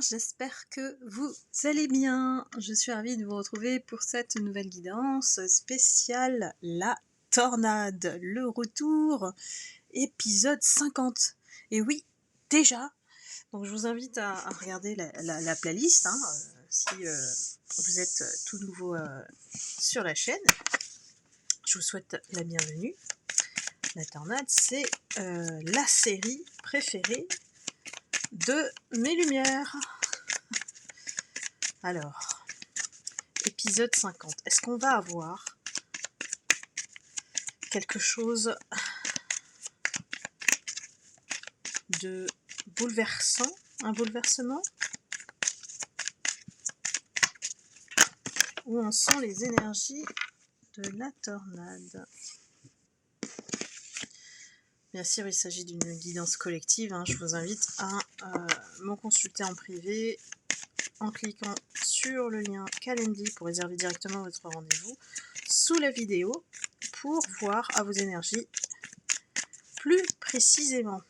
j'espère que vous allez bien. Je suis ravie de vous retrouver pour cette nouvelle guidance spéciale La Tornade, le retour, épisode 50. Et oui, déjà, donc je vous invite à regarder la playlist, si vous êtes tout nouveau sur la chaîne. Je vous souhaite la bienvenue. La Tornade, c'est la série préférée de mes lumières. Alors, épisode 50. Est-ce qu'on va avoir quelque chose de bouleversant? Un bouleversement? Où en sont les énergies de la tornade? Bien sûr, il s'agit d'une guidance collective. Je vous invite à m'en consulter en privé en cliquant sur le lien Calendly pour réserver directement votre rendez-vous sous la vidéo pour voir à vos énergies plus précisément.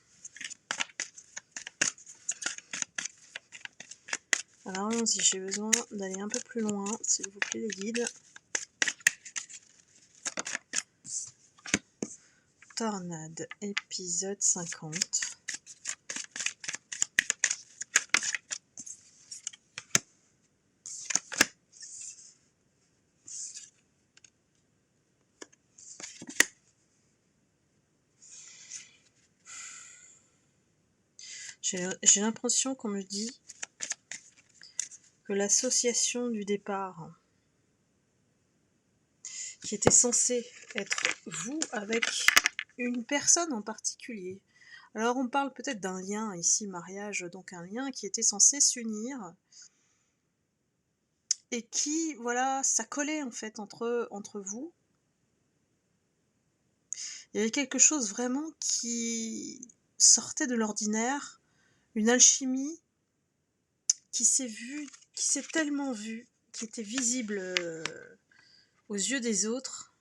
Alors allons-y, j'ai besoin d'aller un peu plus loin, s'il vous plaît les guides. Tornade, épisode 50. J'ai l'impression qu'on me dit que l'association du départ, qui était censée être vous avec une personne en particulier. Alors on parle peut-être d'un lien ici, mariage, donc un lien qui était censé s'unir et qui, voilà, ça collait en fait entre vous. Il y avait quelque chose vraiment qui sortait de l'ordinaire, une alchimie qui s'est tellement vue, qui était visible aux yeux des autres,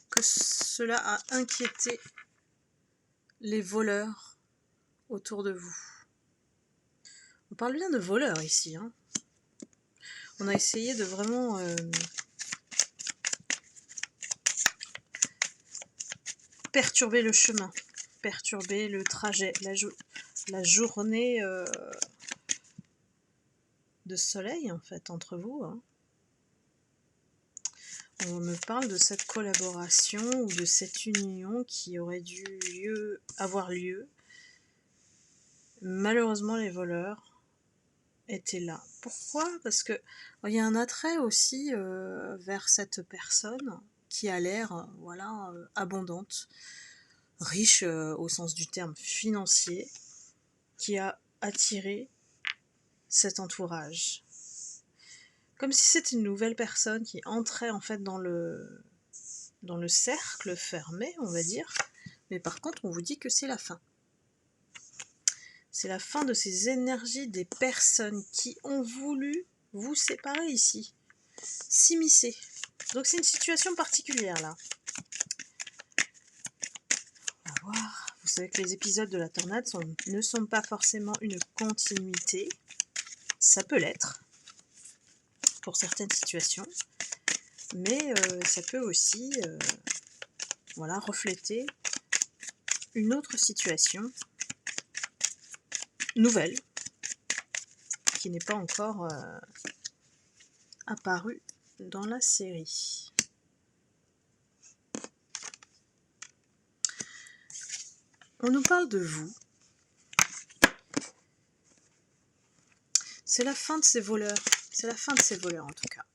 que cela a inquiété les voleurs autour de vous. On parle bien de voleurs ici. On a essayé de vraiment perturber le chemin, perturber le trajet, la journée de soleil en fait entre vous. On me parle de cette collaboration ou de cette union qui aurait dû avoir lieu. Malheureusement, les voleurs étaient là. Pourquoi? Parce que il y a un attrait aussi vers cette personne qui a l'air abondante, riche au sens du terme financier, qui a attiré cet entourage. Comme si c'était une nouvelle personne qui entrait en fait dans le cercle fermé, on va dire. Mais par contre, on vous dit que c'est la fin. C'est la fin de ces énergies des personnes qui ont voulu vous séparer ici, s'immiscer. Donc c'est une situation particulière là. On va voir. Vous savez que les épisodes de la tornade ne sont pas forcément une continuité. Ça peut l'être pour certaines situations, mais ça peut aussi refléter une autre situation nouvelle qui n'est pas encore apparue dans la série. On nous parle de vous. C'est la fin de ces voleurs. C'est la fin de ces voleurs en tout cas.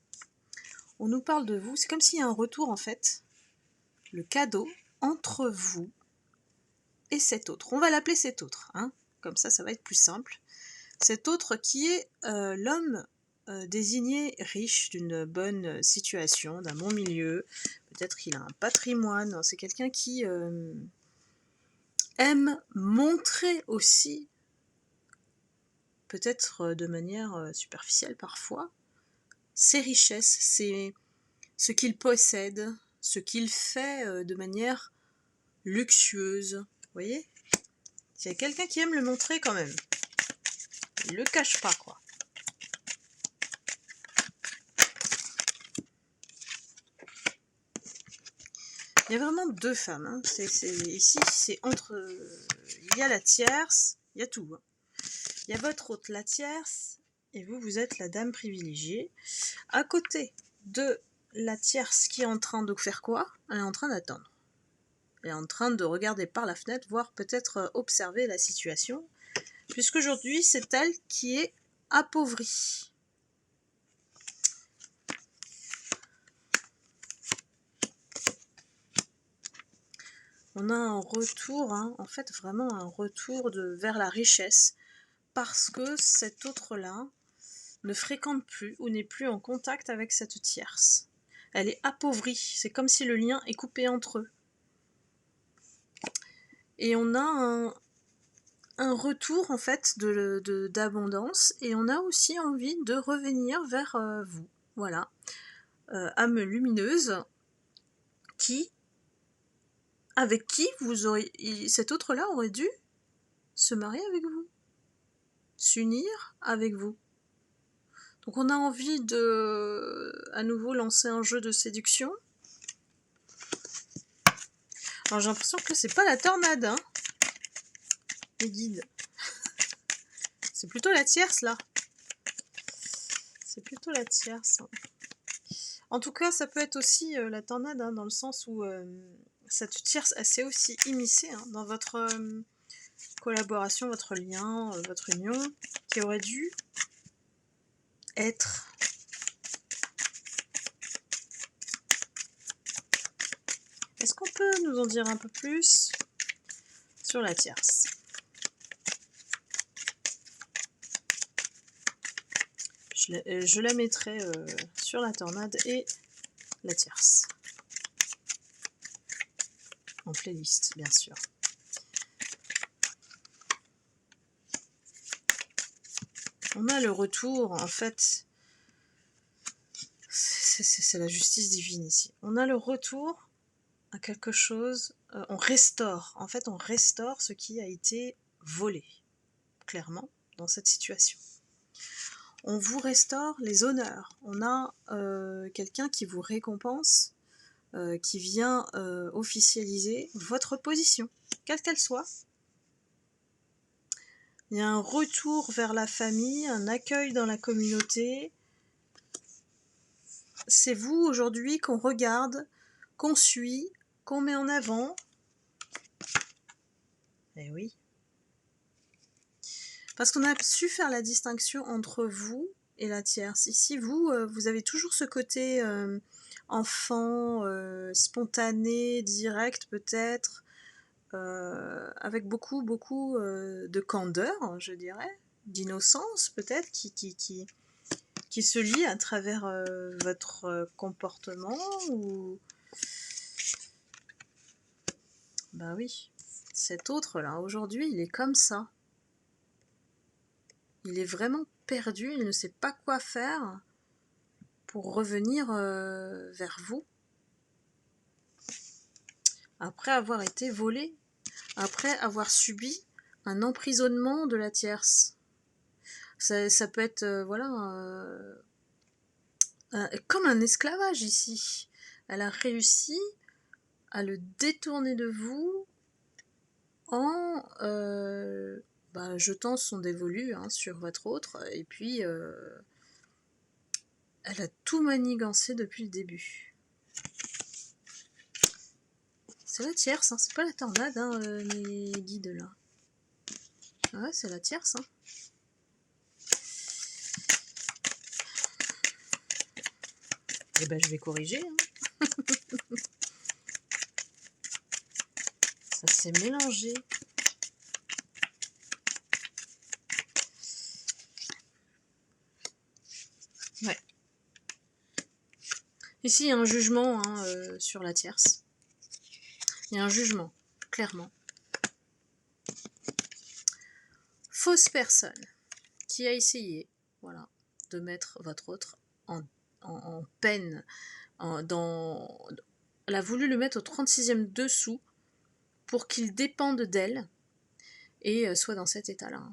On nous parle de vous. C'est comme s'il y a un retour en fait. Le cadeau entre vous et cet autre. On va l'appeler cet autre. Comme ça va être plus simple. Cet autre qui est l'homme désigné riche d'une bonne situation, d'un bon milieu. Peut-être qu'il a un patrimoine. C'est quelqu'un qui aime montrer aussi, peut-être de manière superficielle parfois, ses richesses, ce qu'il possède, ce qu'il fait de manière luxueuse. Vous voyez ? Il y a quelqu'un qui aime le montrer quand même. Il le cache pas, quoi. Il y a vraiment deux femmes. Hein. Ici, c'est entre... il y a la tierce, il y a tout. Hein. Il y a votre hôte, la tierce, et vous, vous êtes la dame privilégiée. À côté de la tierce qui est en train de faire quoi? Elle est en train d'attendre. Elle est en train de regarder par la fenêtre, voire peut-être observer la situation. Puisqu'aujourd'hui, c'est elle qui est appauvrie. On a un retour, hein, en fait vraiment un retour vers la richesse, parce que cet autre-là ne fréquente plus ou n'est plus en contact avec cette tierce. Elle est appauvrie, c'est comme si le lien est coupé entre eux. Et on a un retour en fait d'abondance, et on a aussi envie de revenir vers vous. Voilà, âme lumineuse, avec qui cet autre-là aurait dû se marier avec vous, s'unir avec vous. Donc on a envie de à nouveau lancer un jeu de séduction. Alors j'ai l'impression que c'est pas la tornade, hein, les guides. C'est plutôt la tierce là. C'est plutôt la tierce. En tout cas, ça peut être aussi la tornade, hein, dans le sens où cette tierce, elle s'est aussi immiscée, hein, dans votre collaboration, votre lien, votre union, qui aurait dû être... Est-ce qu'on peut nous en dire un peu plus sur la tierce? Je la mettrai sur la tornade et la tierce. En playlist, bien sûr. On a le retour, en fait, c'est la justice divine ici. On a le retour à quelque chose, on restaure, en fait on restaure ce qui a été volé, clairement, dans cette situation. On vous restaure les honneurs, on a quelqu'un qui vous récompense, qui vient officialiser votre position, quelle qu'elle soit. Il y a un retour vers la famille, un accueil dans la communauté. C'est vous aujourd'hui qu'on regarde, qu'on suit, qu'on met en avant. Eh oui. Parce qu'on a su faire la distinction entre vous et la tierce. Ici, vous avez toujours ce côté enfant, spontané, direct peut-être, avec beaucoup de candeur, je dirais, d'innocence peut-être, qui se lie à travers votre comportement ou... Ben oui, cet autre-là, aujourd'hui, il est comme ça. Il est vraiment perdu, il ne sait pas quoi faire pour revenir vers vous. Après avoir été volé, après avoir subi un emprisonnement de la tierce. Ça peut être, voilà, comme un esclavage ici. Elle a réussi à le détourner de vous en jetant son dévolu, hein, sur votre autre, et puis elle a tout manigancé depuis le début. C'est la tierce, hein, c'est pas la tornade, hein, les guides là. Ouais, c'est la tierce, hein. Et ben je vais corriger, hein. Ça s'est mélangé. Ouais. Ici, il y a un jugement, hein, sur la tierce. Il y a un jugement, clairement. Fausse personne qui a essayé, voilà, de mettre votre autre en peine. Elle a voulu le mettre au 36e dessous pour qu'il dépende d'elle et soit dans cet état-là.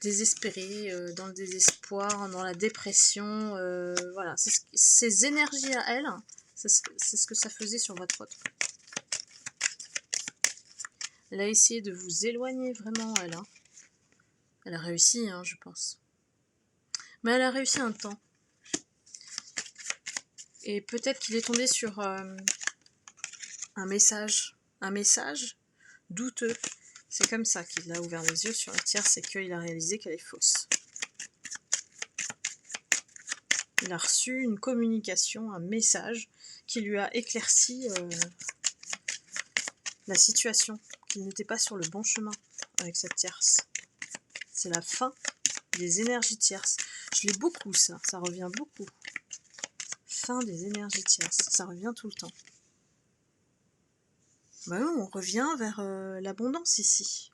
désespéré, dans le désespoir, dans la dépression. Voilà, ces énergies à elle, c'est ce que ça faisait sur votre autre. Elle a essayé de vous éloigner vraiment, elle. Hein. Elle a réussi, hein, je pense. Mais elle a réussi un temps. Et peut-être qu'il est tombé sur un message douteux. C'est comme ça qu'il a ouvert les yeux sur la tierce, c'est qu'il a réalisé qu'elle est fausse. Il a reçu une communication, un message qui lui a éclairci la situation, qu'il n'était pas sur le bon chemin avec cette tierce. C'est la fin des énergies tierces. Je l'ai beaucoup, ça revient beaucoup. Fin des énergies tierces, ça revient tout le temps. Ben non, on revient vers l'abondance ici.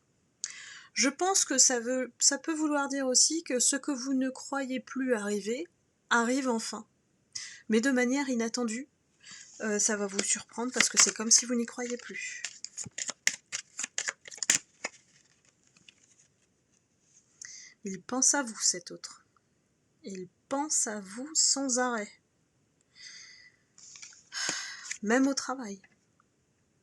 Je pense que ça peut vouloir dire aussi que ce que vous ne croyez plus arriver, arrive enfin. Mais de manière inattendue, ça va vous surprendre parce que c'est comme si vous n'y croyez plus. Il pense à vous, cet autre. Il pense à vous sans arrêt. Même au travail.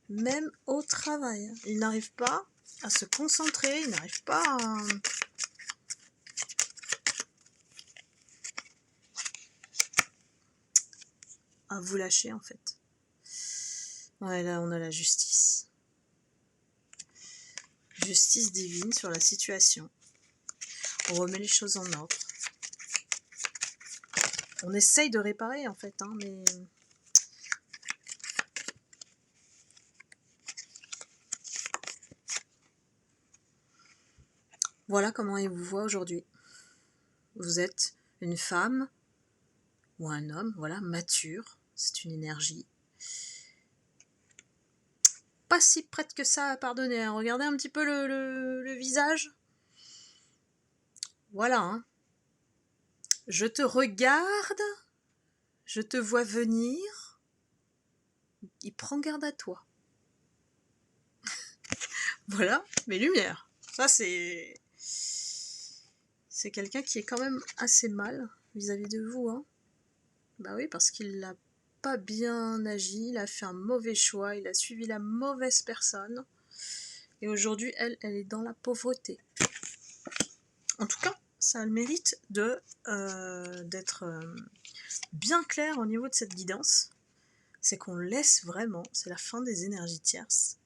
Même au travail. Il n'arrive pas à se concentrer, il n'arrive pas à vous lâcher, en fait. Ouais, là, on a la justice. Justice divine sur la situation. On remet les choses en ordre. On essaye de réparer, en fait, hein, mais... Voilà comment il vous voit aujourd'hui. Vous êtes une femme ou un homme, voilà, mature. C'est une énergie. Pas si prête que ça à pardonner. Hein. Regardez un petit peu le visage. Voilà. Hein. Je te regarde. Je te vois venir. Il prend garde à toi. Voilà, mes lumières. Ça, c'est quelqu'un qui est quand même assez mal vis-à-vis de vous. Hein. Bah oui, parce qu'il n'a pas bien agi, il a fait un mauvais choix, il a suivi la mauvaise personne. Et aujourd'hui, elle est dans la pauvreté. En tout cas, ça a le mérite d'être bien clair au niveau de cette guidance. C'est qu'on laisse vraiment, c'est la fin des énergies tierces.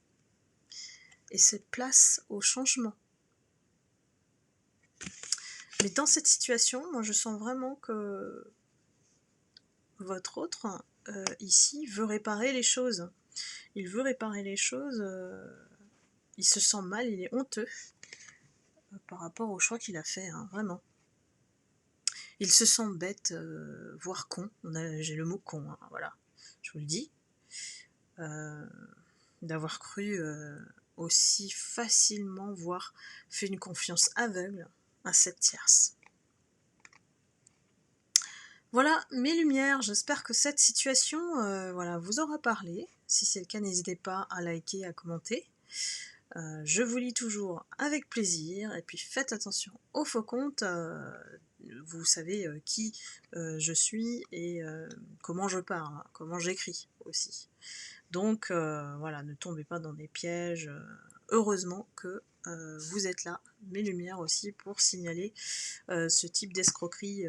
Et c'est place au changement. Mais dans cette situation, moi je sens vraiment que votre autre, ici, veut réparer les choses. Il veut réparer les choses, il se sent mal, il est honteux par rapport au choix qu'il a fait, hein, vraiment. Il se sent bête, voire con. J'ai le mot con, hein, voilà, je vous le dis. D'avoir cru aussi facilement, voire fait une confiance aveugle à cette tierce. Voilà mes lumières, j'espère que cette situation voilà, vous aura parlé. Si c'est le cas, n'hésitez pas à liker, à commenter. Je vous lis toujours avec plaisir, et puis faites attention aux faux comptes. Vous savez qui je suis et comment je parle, hein, comment j'écris aussi. Donc voilà, ne tombez pas dans des pièges. Heureusement que vous êtes là, mes lumières aussi, pour signaler ce type d'escroquerie,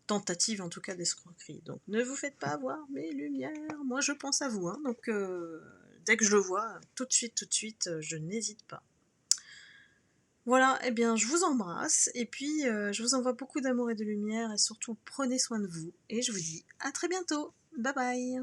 tentative en tout cas d'escroquerie. Donc ne vous faites pas avoir, mes lumières. Moi je pense à vous, hein, donc dès que je le vois, tout de suite, je n'hésite pas. Voilà, eh bien je vous embrasse, et puis je vous envoie beaucoup d'amour et de lumière, et surtout prenez soin de vous, et je vous dis à très bientôt. Bye bye.